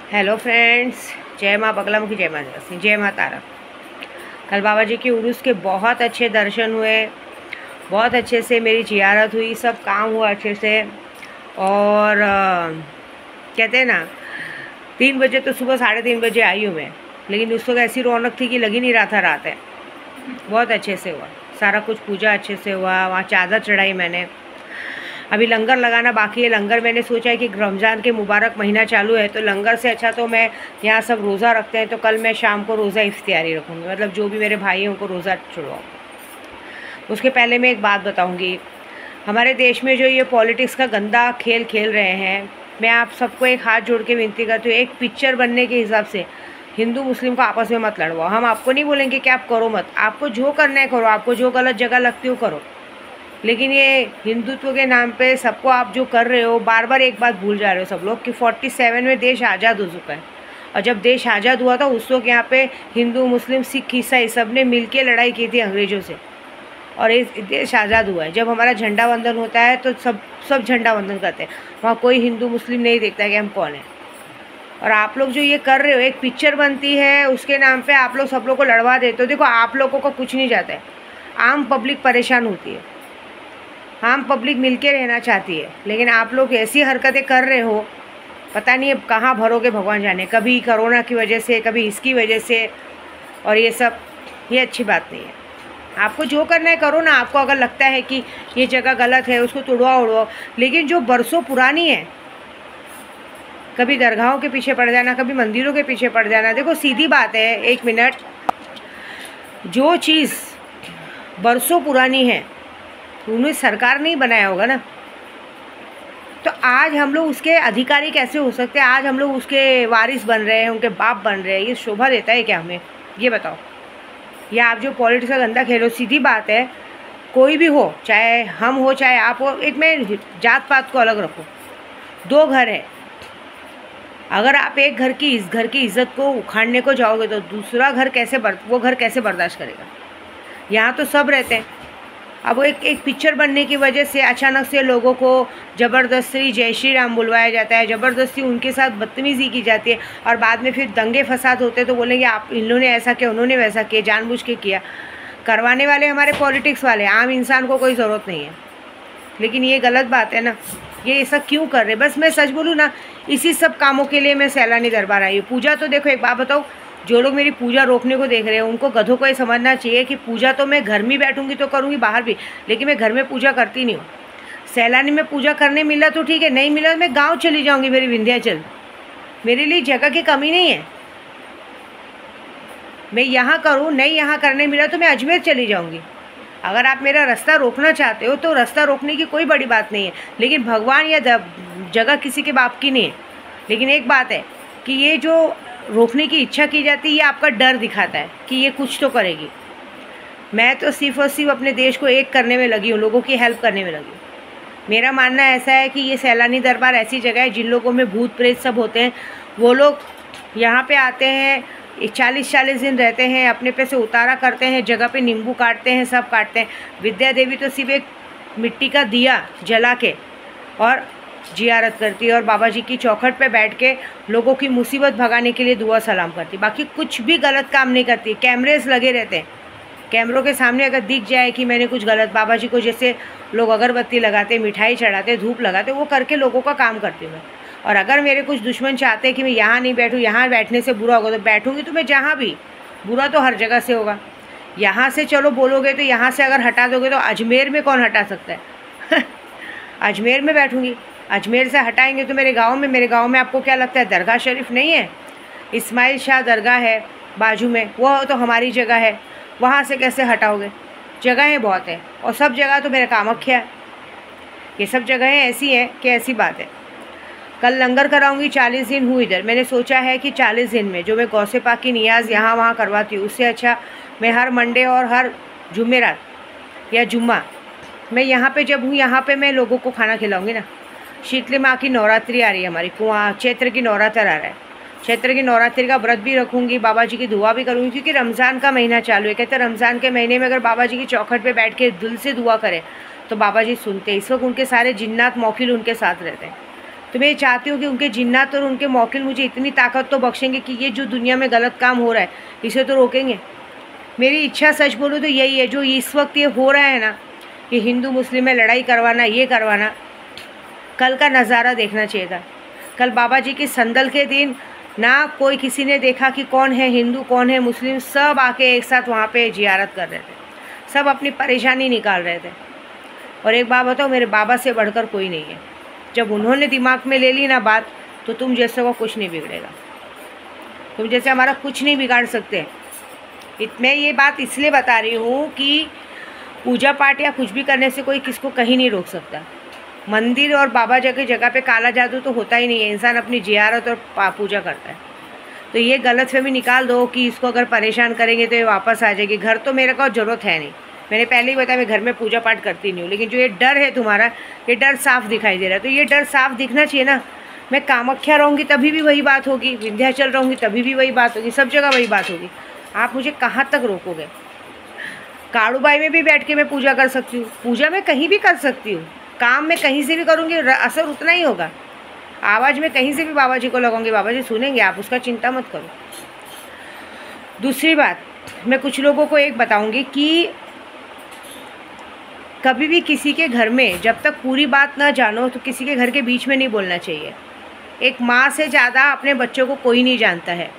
Hello friends, जय माँ बगलामुखी, जय माँ सिंह, जय माँ तारा। कल बाबा जी के उर्स के बहुत अच्छे दर्शन हुए, बहुत अच्छे से मेरी जियारत हुई, सब काम हुआ अच्छे से। और कहते हैं ना, 3 बजे तो सुबह 3:30 बजे आई हूँ मैं, लेकिन उस वक्त ऐसी रौनक थी कि लग ही नहीं रहा था रात है। बहुत अच्छे से हुआ सारा कुछ, पूजा अच्छे से हुआ, वहाँ चादर चढ़ाई मैंने। अभी लंगर लगाना बाकी है। लंगर मैंने सोचा है कि रमज़ान के मुबारक महीना चालू है, तो लंगर से अच्छा तो मैं यहाँ सब रोज़ा रखते हैं, तो कल मैं शाम को रोज़ा इफ्तियारी रखूँगी, मतलब जो भी मेरे भाई हैं उनको रोज़ा छुड़वाऊँ। उसके पहले मैं एक बात बताऊँगी, हमारे देश में जो ये पॉलिटिक्स का गंदा खेल खेल रहे हैं, मैं आप सबको एक हाथ जोड़ के विनती करती हूँ, एक पिक्चर बनने के हिसाब से हिंदू मुस्लिम को आपस में मत लड़वाओ। हम आपको नहीं बोलेंगे कि आप करो मत, आपको जो करना है करो, आपको जो गलत जगह लगती हो करो, लेकिन ये हिंदुत्व के नाम पे सबको आप जो कर रहे हो, बार बार एक बात भूल जा रहे हो सब लोग कि 47 में देश आज़ाद हो चुका है। और जब देश आज़ाद हुआ था उस वक्त यहाँ पे हिंदू मुस्लिम सिख ईसाई सब ने मिल के लड़ाई की थी अंग्रेज़ों से, और ये देश आज़ाद हुआ है। जब हमारा झंडा वंदन होता है तो सब झंडा वंदन करते हैं, वहाँ कोई हिंदू मुस्लिम नहीं देखता कि हम कौन हैं। और आप लोग जो ये कर रहे हो, एक पिक्चर बनती है उसके नाम पे आप लोग सब लोग को लड़वा देते हो। देखो, आप लोगों को कुछ नहीं जाता है, आम पब्लिक परेशान होती है, आम पब्लिक मिलके रहना चाहती है, लेकिन आप लोग ऐसी हरकतें कर रहे हो, पता नहीं अब कहाँ भरोगे भगवान जाने। कभी कोरोना की वजह से, कभी इसकी वजह से, और ये सब, ये अच्छी बात नहीं है। आपको जो करना है करो ना। आपको अगर लगता है कि ये जगह गलत है उसको तोड़वाओ उड़वाओ, लेकिन जो बरसों पुरानी है, कभी दरगाहों के पीछे पड़ जाना, कभी मंदिरों के पीछे पड़ जाना। देखो सीधी बात है, 1 मिनट, जो चीज़ बरसों पुरानी है उन्हें सरकार नहीं बनाया होगा ना, तो आज हम लोग उसके अधिकारी कैसे हो सकते हैं? आज हम लोग उसके वारिस बन रहे हैं, उनके बाप बन रहे हैं। ये शोभा देता है क्या हमें? ये बताओ। या आप जो पॉलिटिक्स का गंदा खेलो, सीधी बात है, कोई भी हो, चाहे हम हो चाहे आप हो, एक में जात पात को अलग रखो। 2 घर है, अगर आप एक घर की इज्जत को उखाड़ने को जाओगे तो दूसरा घर वो घर कैसे बर्दाश्त करेगा? यहाँ तो सब रहते हैं। अब वो एक पिक्चर बनने की वजह से अचानक से लोगों को ज़बरदस्ती जय श्री राम बुलवाया जाता है, ज़बरदस्ती उनके साथ बदतमीज़ी की जाती है, और बाद में फिर दंगे फसाद होते हैं तो बोलेंगे आप इन्होंने ऐसा किया, उन्होंने वैसा किया, जानबूझ के किया। करवाने वाले हमारे पॉलिटिक्स वाले, आम इंसान को कोई ज़रूरत नहीं है। लेकिन ये गलत बात है ना, ये ऐसा क्यों कर रहे? बस मैं सच बोलूँ ना, इसी सब कामों के लिए मैं सैलानी दरबार आई हूँ। पूजा तो देखो, एक बात बताओ, जो लोग मेरी पूजा रोकने को देख रहे हैं उनको गधों को ये समझना चाहिए कि पूजा तो मैं घर में बैठूंगी तो करूँगी, बाहर भी, लेकिन मैं घर में पूजा करती नहीं हूँ। सैलानी में पूजा करने मिला तो ठीक है, नहीं मिला तो मैं गाँव चली जाऊँगी, मेरी विंध्याचल। मेरे लिए जगह की कमी नहीं है, मैं यहाँ करूँ, नहीं यहाँ करने मिला तो मैं अजमेर चली जाऊँगी। अगर आप मेरा रास्ता रोकना चाहते हो तो रास्ता रोकने की कोई बड़ी बात नहीं है, लेकिन भगवान या जगह किसी के बाप की नहीं है। लेकिन एक बात है कि ये जो रोकने की इच्छा की जाती है, ये आपका डर दिखाता है कि ये कुछ तो करेगी। मैं तो सिर्फ और सिर्फ अपने देश को एक करने में लगी हूँ, लोगों की हेल्प करने में लगी हूँ। मेरा मानना ऐसा है कि ये सैलानी दरबार ऐसी जगह है, जिन लोगों में भूत प्रेत सब होते हैं, वो लोग यहाँ पे आते हैं, 40-40 दिन रहते हैं, अपने पे से उतारा करते हैं, जगह पे नींबू काटते हैं, सब काटते हैं। विद्या देवी तो सिर्फ एक मिट्टी का दिया जला के और जियारत करती है, और बाबा जी की चौखट पे बैठ के लोगों की मुसीबत भगाने के लिए दुआ सलाम करती, बाकी कुछ भी गलत काम नहीं करती। कैमरेस लगे रहते हैं, कैमरों के सामने अगर दिख जाए कि मैंने कुछ गलत, बाबा जी को जैसे लोग अगरबत्ती लगाते, मिठाई चढ़ाते, धूप लगाते, वो करके लोगों का काम करती हूँ मैं। और अगर मेरे कुछ दुश्मन चाहते हैं कि मैं यहाँ नहीं बैठूँ, यहाँ बैठने से बुरा होगा, तो बैठूँगी तो मैं जहाँ भी, बुरा तो हर जगह से होगा। यहाँ से चलो बोलोगे तो यहाँ से अगर हटा दोगे तो अजमेर में कौन हटा सकता है? अजमेर में बैठूँगी, अजमेर से हटाएंगे तो मेरे गांव में आपको क्या लगता है दरगाह शरीफ नहीं है? इस्माइल शाह दरगाह है बाजू में, वो तो हमारी जगह है, वहाँ से कैसे हटाओगे? जगहें बहुत है, और सब जगह तो मेरा कामाख्या है। ये सब जगहें ऐसी हैं कि ऐसी बात है। कल लंगर कराऊंगी, 40 दिन हुई इधर। मैंने सोचा है कि 40 दिन में जो मैं गौसे पाक की नियाज़ यहाँ वहाँ करवाती हूँ, उससे अच्छा मैं हर मंडे और हर जुमेरात या जुम्मा मैं यहाँ पे जब हूँ, यहाँ पे मैं लोगों को खाना खिलाऊंगी ना। शीतली माँ की नवरात्रि आ रही है हमारी, कुआँ चैत्र की नवरात्र आ रहा है, चैत्र की नवरात्रि का व्रत भी रखूँगी, बाबा जी की दुआ भी करूँगी, क्योंकि रमज़ान का महीना चालू है। कहते हैं रमज़ान के महीने में अगर बाबा जी की चौखट पे बैठ के दिल से दुआ करें तो बाबा जी सुनते हैं। इस वक्त उनके सारे जिन्नात मौकिल उनके साथ रहते हैं, तो मैं चाहती हूँ कि उनके जिन्नात और उनके मौकिल मुझे इतनी ताकत तो बख्शेंगे कि ये जो दुनिया में गलत काम हो रहा है इसे तो रोकेंगे। मेरी इच्छा सच बोलूँ तो यही है, जो इस वक्त ये हो रहा है ना, ये हिंदू मुस्लिम में लड़ाई करवाना, ये करवाना, कल का नज़ारा देखना चाहिए था। कल बाबा जी की संदल के दिन ना कोई किसी ने देखा कि कौन है हिंदू कौन है मुस्लिम, सब आके एक साथ वहाँ पे जियारत कर रहे थे, सब अपनी परेशानी निकाल रहे थे। और एक बात बताओ, मेरे बाबा से बढ़कर कोई नहीं है। जब उन्होंने दिमाग में ले ली ना बात, तो तुम जैसे को कुछ नहीं बिगड़ेगा, तुम जैसे हमारा कुछ नहीं बिगाड़ सकते। मैं ये बात इसलिए बता रही हूँ कि पूजा पाठ या कुछ भी करने से कोई किसको कहीं नहीं रोक सकता। मंदिर और बाबा जी की जगह पे काला जादू तो होता ही नहीं है, इंसान अपनी जियारत और पूजा करता है। तो ये गलतफहमी निकाल दो कि इसको अगर परेशान करेंगे तो ये वापस आ जाएगी। घर तो मेरे को ज़रूरत है नहीं, मैंने पहले ही बताया मैं घर में पूजा पाठ करती नहीं हूँ, लेकिन जो ये डर है तुम्हारा, ये डर साफ दिखाई दे रहा है। तो ये डर साफ दिखना चाहिए ना। मैं कामाख्या रहूँगी तभी भी वही बात होगी, विंध्याचल रहूँगी तभी भी वही बात होगी, सब जगह वही बात होगी। आप मुझे कहाँ तक रोकोगे? काड़ूबाई में भी बैठ के मैं पूजा कर सकती हूँ, पूजा मैं कहीं भी कर सकती हूँ, काम में कहीं से भी करूँगी, असर उतना ही होगा। आवाज़ में कहीं से भी बाबा जी को लगाऊंगी, बाबा जी सुनेंगे, आप उसका चिंता मत करो। दूसरी बात, मैं कुछ लोगों को एक बताऊंगी कि कभी भी किसी के घर में जब तक पूरी बात ना जानो तो किसी के घर के बीच में नहीं बोलना चाहिए। एक माँ से ज़्यादा अपने बच्चों को कोई नहीं जानता है।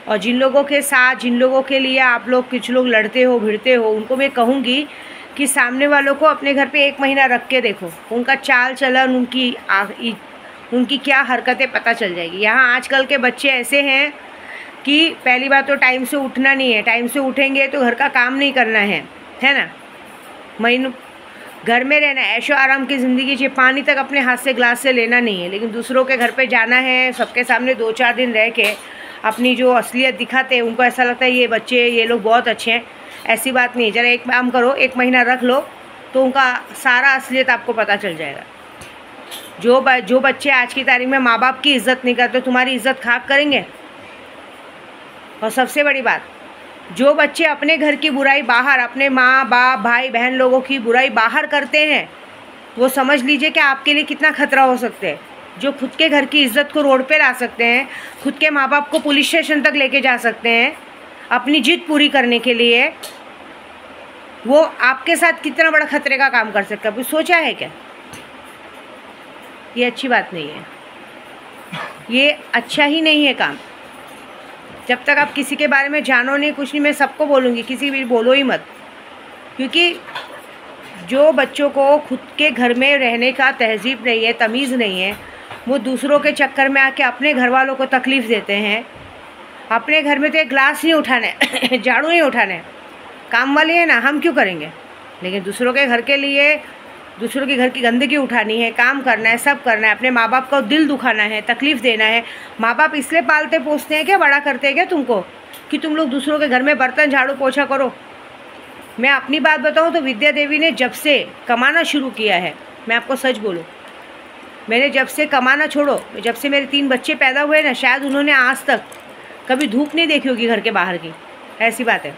और जिन लोगों के साथ, जिन लोगों के लिए आप लोग कुछ लोग लड़ते हो भिड़ते हो, उनको मैं कहूँगी कि सामने वालों को अपने घर पे 1 महीना रख के देखो, उनका चाल चलन, उनकी क्या हरकतें पता चल जाएगी। यहाँ आजकल के बच्चे ऐसे हैं कि पहली बात तो टाइम से उठना नहीं है, टाइम से उठेंगे तो घर का काम नहीं करना है ना। महीनों घर में रहना है, ऐशो आराम की ज़िंदगी चाहिए, पानी तक अपने हाथ से ग्लास से लेना नहीं है। लेकिन दूसरों के घर पे जाना है, सबके सामने 2-4 दिन रह के अपनी जो असलियत दिखाते हैं, उनको ऐसा लगता है ये बच्चे, ये लोग बहुत अच्छे हैं। ऐसी बात नहीं है। ज़रा एक काम करो, 1 महीना रख लो तो उनका सारा असलियत आपको पता चल जाएगा। जो बच्चे आज की तारीख में माँ बाप की इज़्ज़त नहीं करते, तुम्हारी इज़्ज़त खाक करेंगे। और सबसे बड़ी बात, जो बच्चे अपने घर की बुराई बाहर, अपने माँ बाप भाई बहन लोगों की बुराई बाहर करते हैं, वो समझ लीजिए कि आपके लिए कितना खतरा हो सकते हैं। जो खुद के घर की इज़्ज़त को रोड पे ला सकते हैं, खुद के माँ बाप को पुलिस स्टेशन तक लेके जा सकते हैं अपनी जिद पूरी करने के लिए, वो आपके साथ कितना बड़ा खतरे का काम कर सकता है, कुछ सोचा है क्या? ये अच्छी बात नहीं है, ये अच्छा ही नहीं है काम। जब तक आप किसी के बारे में जानो नहीं, कुछ नहीं, मैं सबको बोलूँगी किसी भी बोलो ही मत। क्योंकि जो बच्चों को खुद के घर में रहने का तहजीब नहीं है, तमीज़ नहीं है, वो दूसरों के चक्कर में आके अपने घर वालों को तकलीफ़ देते हैं। अपने घर में तो एक गिलास नहीं उठाना है झाड़ू नहीं उठाना है, काम वाले हैं ना, हम क्यों करेंगे? लेकिन दूसरों के घर के लिए, दूसरों के घर की गंदगी उठानी है, काम करना है, सब करना है, अपने माँ बाप का दिल दुखाना है, तकलीफ़ देना है। माँ बाप इसलिए पालते पोसते हैं क्या, बड़ा करते हैं क्या तुमको, कि तुम लोग दूसरों के घर में बर्तन झाड़ू पोछा करो? मैं अपनी बात बताऊँ तो विद्या देवी ने जब से कमाना शुरू किया है, मैं आपको सच बोलूँ, मैंने जब से कमाना छोड़ो, जब से मेरे 3 बच्चे पैदा हुए ना, शायद उन्होंने आज तक कभी धूप नहीं देखी होगी घर के बाहर की, ऐसी बात है।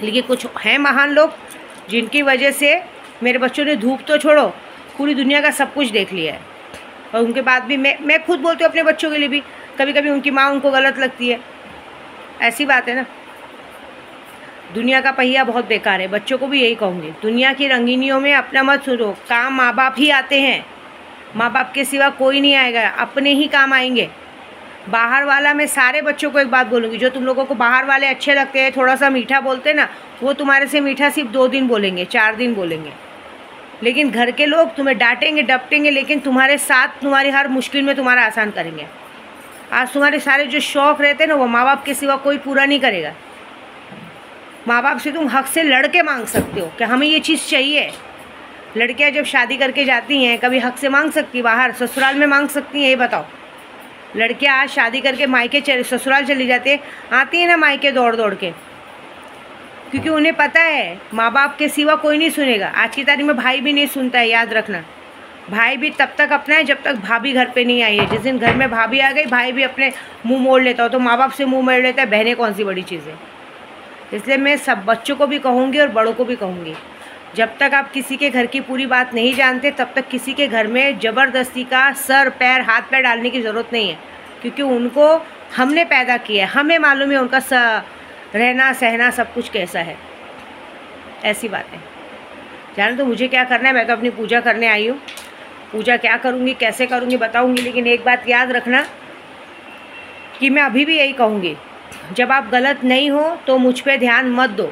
लेकिन कुछ हैं महान लोग जिनकी वजह से मेरे बच्चों ने धूप तो छोड़ो, पूरी दुनिया का सब कुछ देख लिया है। और उनके बाद भी मैं खुद बोलती हूँ अपने बच्चों के लिए भी, कभी कभी उनकी माँ उनको गलत लगती है, ऐसी बात है ना। दुनिया का पहिया बहुत बेकार है, बच्चों को भी यही कहूँगी, दुनिया की रंगीनियों में अपना मत सुनो। काम माँ बाप ही आते हैं, माँ बाप के सिवा कोई नहीं आएगा, अपने ही काम आएंगे। बाहर वाला, मैं सारे बच्चों को एक बात बोलूँगी, जो तुम लोगों को बाहर वाले अच्छे लगते हैं, थोड़ा सा मीठा बोलते हैं ना, वो तुम्हारे से मीठा सिर्फ 2 दिन बोलेंगे, 4 दिन बोलेंगे। लेकिन घर के लोग तुम्हें डांटेंगे डपटेंगे, लेकिन तुम्हारे साथ तुम्हारी हर मुश्किल में तुम्हारा आसान करेंगे। आज तुम्हारे सारे जो शौक़ रहते हैं ना, वो माँ बाप के सिवा कोई पूरा नहीं करेगा। माँ बाप से तुम हक से लड़ के मांग सकते हो कि हमें ये चीज़ चाहिए। लड़कियाँ जब शादी करके जाती हैं, कभी हक से मांग सकती, बाहर ससुराल में मांग सकती हैं? ये बताओ। लड़कियाँ आज शादी करके मायके ससुराल चली जाती है, आती है ना मायके दौड़ दौड़ के, क्योंकि उन्हें पता है माँ बाप के सिवा कोई नहीं सुनेगा। आज की तारीख में भाई भी नहीं सुनता है, याद रखना। भाई भी तब तक अपना है जब तक भाभी घर पे नहीं आई है। जिस दिन घर में भाभी आ गई, भाई भी अपने मुंह मोड़ लेता हो, तो माँ बाप से मुंह मोड़ लेता है, बहनें कौन सी बड़ी चीज़ है। इसलिए मैं सब बच्चों को भी कहूँगी और बड़ों को भी कहूँगी, जब तक आप किसी के घर की पूरी बात नहीं जानते तब तक किसी के घर में ज़बरदस्ती का सर पैर हाथ पैर डालने की ज़रूरत नहीं है, क्योंकि उनको हमने पैदा किया है, हमें मालूम है उनका रहना सहना सब कुछ कैसा है। ऐसी बात है। जाने तो मुझे क्या करना है, मैं तो अपनी पूजा करने आई हूँ। पूजा क्या करूँगी कैसे करूँगी बताऊँगी, लेकिन एक बात याद रखना कि मैं अभी भी यही कहूँगी, जब आप गलत नहीं हो तो मुझ पे ध्यान मत दो।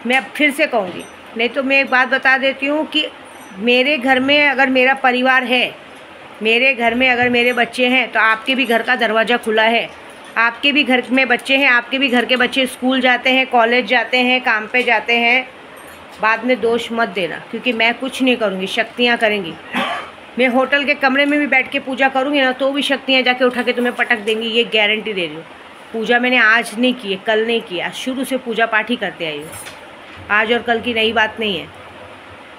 मैं अब फिर से कहूँगी, नहीं तो मैं एक बात बता देती हूँ कि मेरे घर में अगर मेरा परिवार है, मेरे घर में अगर मेरे बच्चे हैं, तो आपके भी घर का दरवाज़ा खुला है। आपके भी घर में बच्चे हैं, आपके भी घर के बच्चे स्कूल जाते हैं, कॉलेज जाते हैं, काम पे जाते हैं। बाद में दोष मत देना, क्योंकि मैं कुछ नहीं करूँगी, शक्तियाँ करेंगी। मैं होटल के कमरे में भी बैठ के पूजा करूँगी ना, तो भी शक्तियाँ जाके उठा के तुम्हें पटक देंगी, ये गारंटी दे रही हूँ। पूजा मैंने आज नहीं की है, कल नहीं किया, शुरू से पूजा पाठ ही करते आई हूँ। आज और कल की नई बात नहीं है।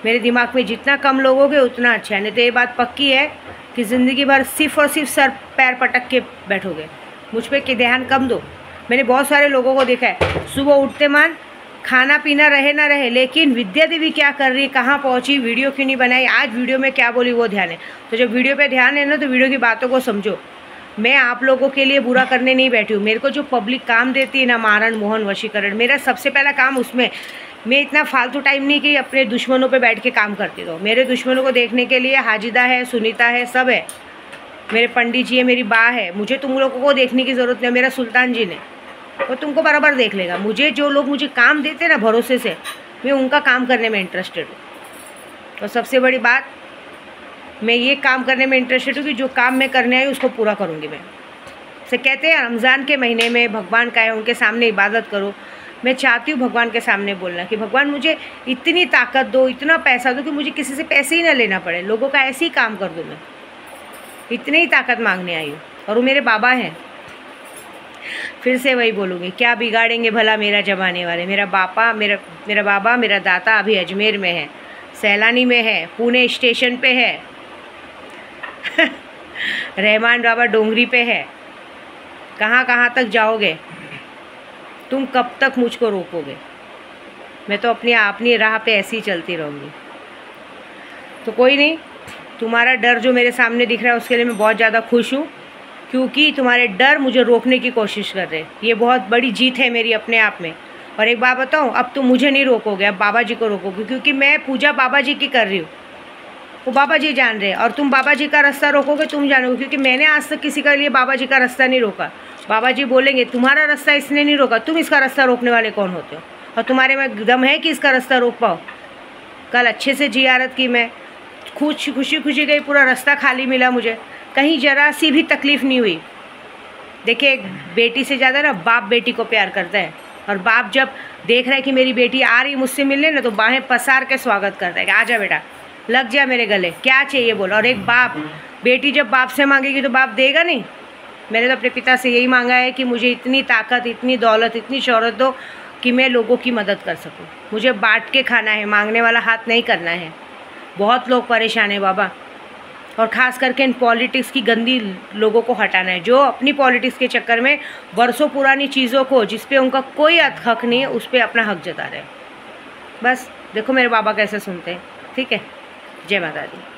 मेरे दिमाग में जितना कम लोगोगे उतना अच्छा है, नहीं तो ये बात पक्की है कि ज़िंदगी भर सिर्फ और सिर्फ सर पैर पटक के बैठोगे। मुझ पर कि ध्यान कम दो। मैंने बहुत सारे लोगों को देखा है, सुबह उठते मान खाना पीना रहे ना रहे, लेकिन विद्या देवी क्या कर रही, कहाँ पहुँची, वीडियो क्यों नहीं बनाई, आज वीडियो में क्या बोली, वो ध्यान है। तो जब वीडियो पे ध्यान है ना, तो वीडियो की बातों को समझो। मैं आप लोगों के लिए बुरा करने नहीं बैठी हूँ। मेरे को जो पब्लिक काम देती है ना, मारण मोहन वशीकरण, मेरा सबसे पहला काम उसमें। मैं इतना फालतू टाइम नहीं कि अपने दुश्मनों पे बैठ के काम करती रहो। मेरे दुश्मनों को देखने के लिए हाजिदा है, सुनीता है, सब है। मेरे पंडित जी है, मेरी बा है। मुझे तुम लोगों को देखने की ज़रूरत नहीं, मेरा सुल्तान जी ने, वो तुमको बराबर देख लेगा। मुझे जो लोग मुझे काम देते ना भरोसे से, मैं उनका काम करने में इंटरेस्टेड हूँ। और सबसे बड़ी बात, मैं ये काम करने में इंटरेस्टेड हूँ कि जो काम मैं करने आई उसको पूरा करूँगी मैं। से कहते हैं रमज़ान के महीने में भगवान का है, उनके सामने इबादत करो। मैं चाहती हूँ भगवान के सामने बोलना कि भगवान मुझे इतनी ताकत दो, इतना पैसा दो कि मुझे किसी से पैसे ही ना लेना पड़े, लोगों का ऐसे ही काम कर दूँ। मैं इतनी ही ताकत मांगने आई हूँ। और वो मेरे बाबा हैं। फिर से वही बोलूँगी, क्या बिगाड़ेंगे भला मेरा जमाने वाले। मेरा बाबा मेरा दाता अभी अजमेर में है, सैलानी में है, पुणे स्टेशन पे है रहमान बाबा डोंगरी पे है। कहाँ कहाँ तक जाओगे तुम, कब तक मुझको रोकोगे। मैं तो अपनी राह पे ऐसे ही चलती रहूँगी। तो कोई नहीं, तुम्हारा डर जो मेरे सामने दिख रहा है उसके लिए मैं बहुत ज़्यादा खुश हूँ, क्योंकि तुम्हारे डर मुझे रोकने की कोशिश कर रहे। ये बहुत बड़ी जीत है मेरी अपने आप में। और एक बात बताऊँ, अब तुम मुझे नहीं रोकोगे, अब बाबा जी को रोकोगे, क्योंकि मैं पूजा बाबा जी की कर रही हूँ। वो बाबा जी जान रहे हैं, और तुम बाबा जी का रास्ता रोकोगे, तुम जानोगे, क्योंकि मैंने आज तक किसी के लिए बाबा जी का रास्ता नहीं रोका। बाबा जी बोलेंगे तुम्हारा रास्ता इसने नहीं रोका, तुम इसका रास्ता रोकने वाले कौन होते हो, और तुम्हारे में दम है कि इसका रास्ता रोक पाओ। कल अच्छे से जियारत की मैं, खुशी गई, पूरा रास्ता खाली मिला मुझे, कहीं जरा सी भी तकलीफ़ नहीं हुई। देखिए, बेटी से ज़्यादा ना बाप बेटी को प्यार करता है, और बाप जब देख रहा है कि मेरी बेटी आ रही मुझसे मिलने ना, तो बाहें पसार के स्वागत करता है कि आजा बेटा, लग जा मेरे गले, क्या चाहिए बोल। और एक बाप, बेटी जब बाप से मांगेगी तो बाप देगा नहीं। मैंने तो अपने पिता से यही मांगा है कि मुझे इतनी ताकत, इतनी दौलत, इतनी शोहरत दो कि मैं लोगों की मदद कर सकूं। मुझे बांट के खाना है, मांगने वाला हाथ नहीं करना है। बहुत लोग परेशान हैं बाबा, और ख़ास करके इन पॉलिटिक्स की गंदी लोगों को हटाना है, जो अपनी पॉलिटिक्स के चक्कर में वर्षों पुरानी चीज़ों को, जिस पे उनका कोई हक नहीं है, उस पर अपना हक जता रहे हैं। बस देखो मेरे बाबा कैसे सुनते हैं। ठीक है, जय माता दी।